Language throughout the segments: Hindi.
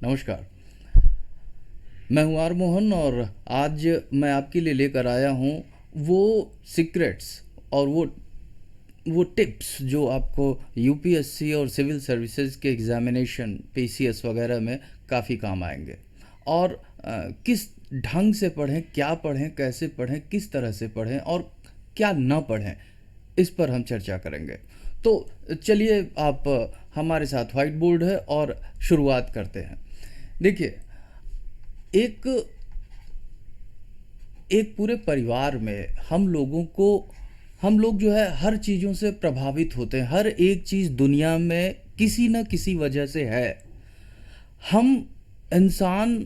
नमस्कार। मैं हूँ आर मोहन और आज मैं आपके लिए लेकर आया हूँ वो सीक्रेट्स और वो टिप्स जो आपको यूपीएससी और सिविल सर्विसेज के एग्ज़ामिनेशन पीसीएस वगैरह में काफ़ी काम आएंगे। और किस ढंग से पढ़ें, क्या पढ़ें, कैसे पढ़ें, किस तरह से पढ़ें और क्या ना पढ़ें, इस पर हम चर्चा करेंगे। तो चलिए, आप हमारे साथ व्हाइट बोर्ड है और शुरुआत करते हैं। देखिए, एक एक पूरे परिवार में हम लोग जो है हर चीज़ों से प्रभावित होते हैं। हर एक चीज़ दुनिया में किसी न किसी वजह से है। हम इंसान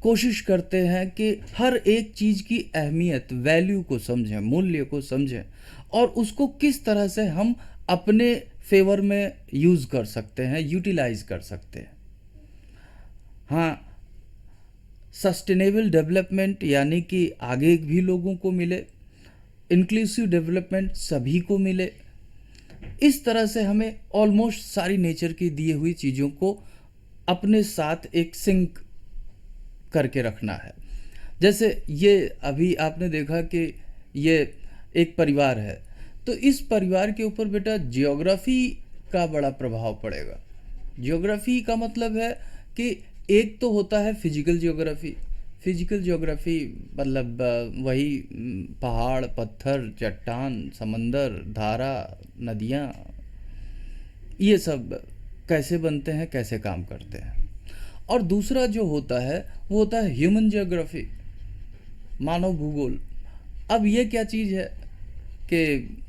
कोशिश करते हैं कि हर एक चीज़ की अहमियत, वैल्यू को समझें, मूल्य को समझें और उसको किस तरह से हम अपने फेवर में यूज़ कर सकते हैं, यूटिलाइज कर सकते हैं। हाँ, सस्टेनेबल डेवलपमेंट यानी कि आगे भी लोगों को मिले, इंक्लूसिव डेवलपमेंट सभी को मिले, इस तरह से हमें ऑलमोस्ट सारी नेचर की दी हुई चीज़ों को अपने साथ एक सिंक करके रखना है। जैसे ये अभी आपने देखा कि ये एक परिवार है, तो इस परिवार के ऊपर बेटा जियोग्राफी का बड़ा प्रभाव पड़ेगा। जियोग्राफी का मतलब है कि एक तो होता है फिजिकल जियोग्राफी। फिजिकल जियोग्राफी मतलब वही पहाड़, पत्थर, चट्टान, समंदर, धारा, नदियाँ, ये सब कैसे बनते हैं, कैसे काम करते हैं। और दूसरा जो होता है वो होता है ह्यूमन जियोग्राफी, मानव भूगोल। अब ये क्या चीज़ है कि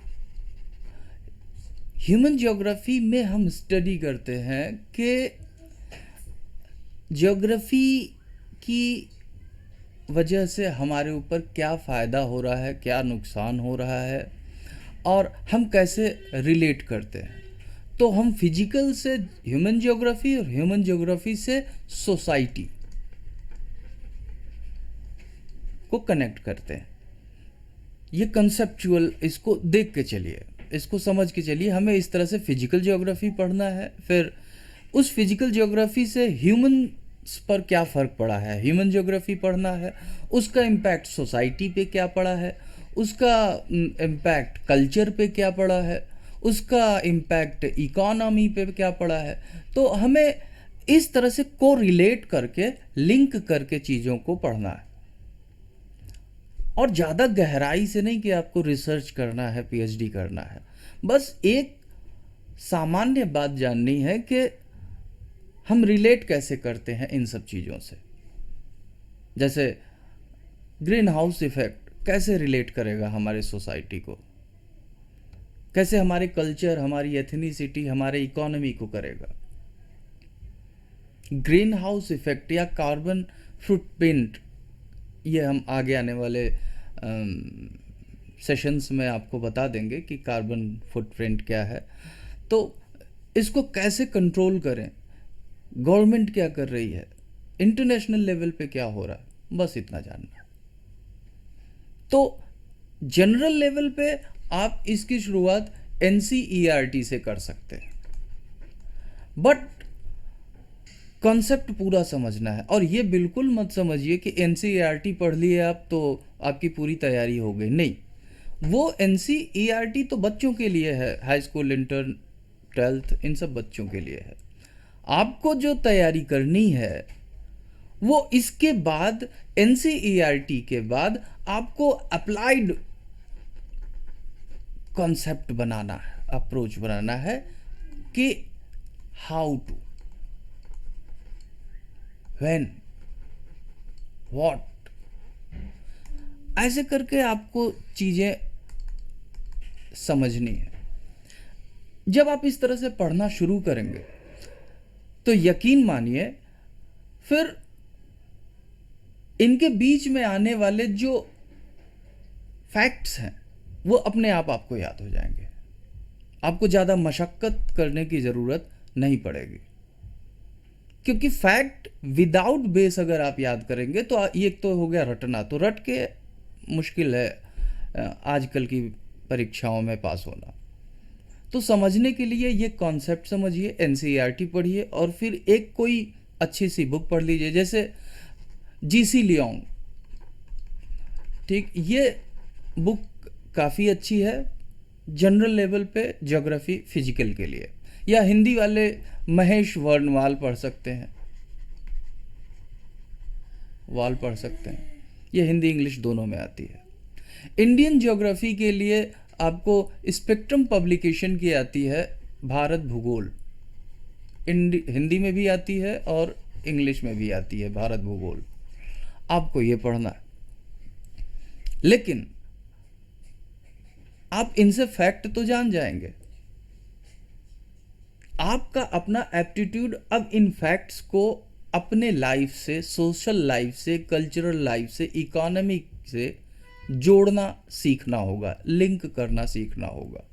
ह्यूमन ज्योग्राफी में हम स्टडी करते हैं कि ज्योग्राफी की वजह से हमारे ऊपर क्या फ़ायदा हो रहा है, क्या नुकसान हो रहा है और हम कैसे रिलेट करते हैं। तो हम फिजिकल से ह्यूमन ज्योग्राफी और ह्यूमन ज्योग्राफी से सोसाइटी को कनेक्ट करते हैं। ये कंसेप्चुअल, इसको देख के चलिए, इसको समझ के चलिए। हमें इस तरह से फिजिकल ज्योग्राफी पढ़ना है, फिर उस फिजिकल ज्योग्राफी से ह्यूमन पर क्या फ़र्क पड़ा है, ह्यूमन ज्योग्राफी पढ़ना है। उसका इम्पैक्ट सोसाइटी पे क्या पड़ा है, उसका इम्पैक्ट कल्चर पे क्या पड़ा है, उसका इम्पैक्ट इकोनॉमी पे क्या पड़ा है। तो हमें इस तरह से को रिलेट करके, लिंक करके चीज़ों को पढ़ना है। और ज़्यादा गहराई से नहीं कि आपको रिसर्च करना है, पीएचडी करना है। बस एक सामान्य बात जाननी है कि हम रिलेट कैसे करते हैं इन सब चीज़ों से। जैसे ग्रीन हाउस इफेक्ट कैसे रिलेट करेगा हमारे सोसाइटी को, कैसे हमारे कल्चर, हमारी एथनिसिटी, हमारे इकोनॉमी को करेगा। ग्रीन हाउस इफेक्ट या कार्बन फुटप्रिंट, ये हम आगे आने वाले सेशंस में आपको बता देंगे कि कार्बन फुटप्रिंट क्या है। तो इसको कैसे कंट्रोल करें, गवर्नमेंट क्या कर रही है, इंटरनेशनल लेवल पे क्या हो रहा है, बस इतना जानना है। तो जनरल लेवल पे आप इसकी शुरुआत एनसीईआरटी से कर सकते हैं, बट कॉन्सेप्ट पूरा समझना है। और ये बिल्कुल मत समझिए कि एनसीईआरटी पढ़ लिए आप तो आपकी पूरी तैयारी हो गई, नहीं। वो एनसीईआरटी तो बच्चों के लिए है, हाई स्कूल, इंटर, ट्वेल्थ, इन सब बच्चों के लिए है। आपको जो तैयारी करनी है वो इसके बाद, एनसीईआरटी के बाद आपको अप्लाइड कॉन्सेप्ट बनाना है, अप्रोच बनाना है कि हाउ टू, व्हेन, व्हाट, ऐसे करके आपको चीज़ें समझनी है। जब आप इस तरह से पढ़ना शुरू करेंगे तो यकीन मानिए फिर इनके बीच में आने वाले जो फैक्ट्स हैं वो अपने आप आपको याद हो जाएंगे। आपको ज़्यादा मशक्क़त करने की ज़रूरत नहीं पड़ेगी, क्योंकि फैक्ट विदाउट बेस अगर आप याद करेंगे तो ये तो हो गया रटना, तो रट के मुश्किल है आजकल की परीक्षाओं में पास होना। तो समझने के लिए ये कॉन्सेप्ट समझिए, एनसीईआरटी पढ़िए और फिर एक कोई अच्छी सी बुक पढ़ लीजिए, जैसे जीसी लियोंग। ठीक, ये बुक काफ़ी अच्छी है जनरल लेवल पे ज्योग्राफी फिजिकल के लिए। या हिंदी वाले महेश वर्णवाल पढ़ सकते हैं, वाल पढ़ सकते हैं, ये हिंदी इंग्लिश दोनों में आती है। इंडियन ज्योग्राफी के लिए आपको स्पेक्ट्रम पब्लिकेशन की आती है भारत भूगोल, हिंदी में भी आती है और इंग्लिश में भी आती है भारत भूगोल, आपको ये पढ़ना है। लेकिन आप इनसे फैक्ट तो जान जाएंगे, आपका अपना एप्टीट्यूड अब इन फैक्ट्स को अपने लाइफ से, सोशल लाइफ से, कल्चरल लाइफ से, इकोनॉमिक से जोड़ना सीखना होगा, लिंक करना सीखना होगा।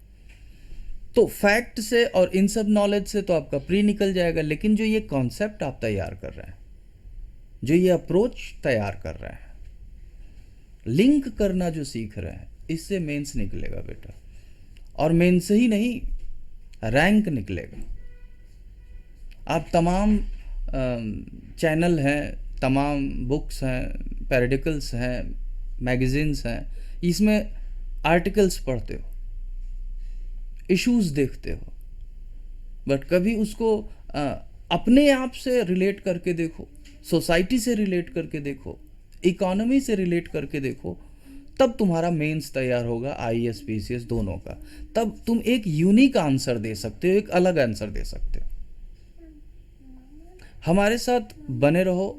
तो फैक्ट से और इन सब नॉलेज से तो आपका प्री निकल जाएगा, लेकिन जो ये कॉन्सेप्ट आप तैयार कर रहे हैं, जो ये अप्रोच तैयार कर रहे हैं, लिंक करना जो सीख रहे हैं, इससे मेंस निकलेगा बेटा। और मेंस ही नहीं, रैंक निकलेगा। आप तमाम चैनल हैं, तमाम बुक्स हैं, पेरिडिकल्स हैं, मैगजीन्स हैं, इसमें आर्टिकल्स पढ़ते हो, इश्यूज देखते हो, बट कभी उसको अपने आप से रिलेट करके देखो, सोसाइटी से रिलेट करके देखो, इकोनॉमी से रिलेट करके देखो, तब तुम्हारा मेंस तैयार होगा, आईएएस पीसीएस दोनों का। तब तुम एक यूनिक आंसर दे सकते हो, एक अलग आंसर दे सकते हो। हमारे साथ बने रहो,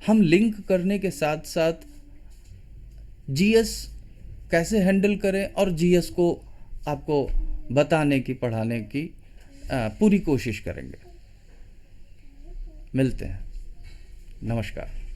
हम लिंक करने के साथ साथ जीएस कैसे हैंडल करें और जीएस को आपको बताने की, पढ़ाने की पूरी कोशिश करेंगे। मिलते हैं, नमस्कार।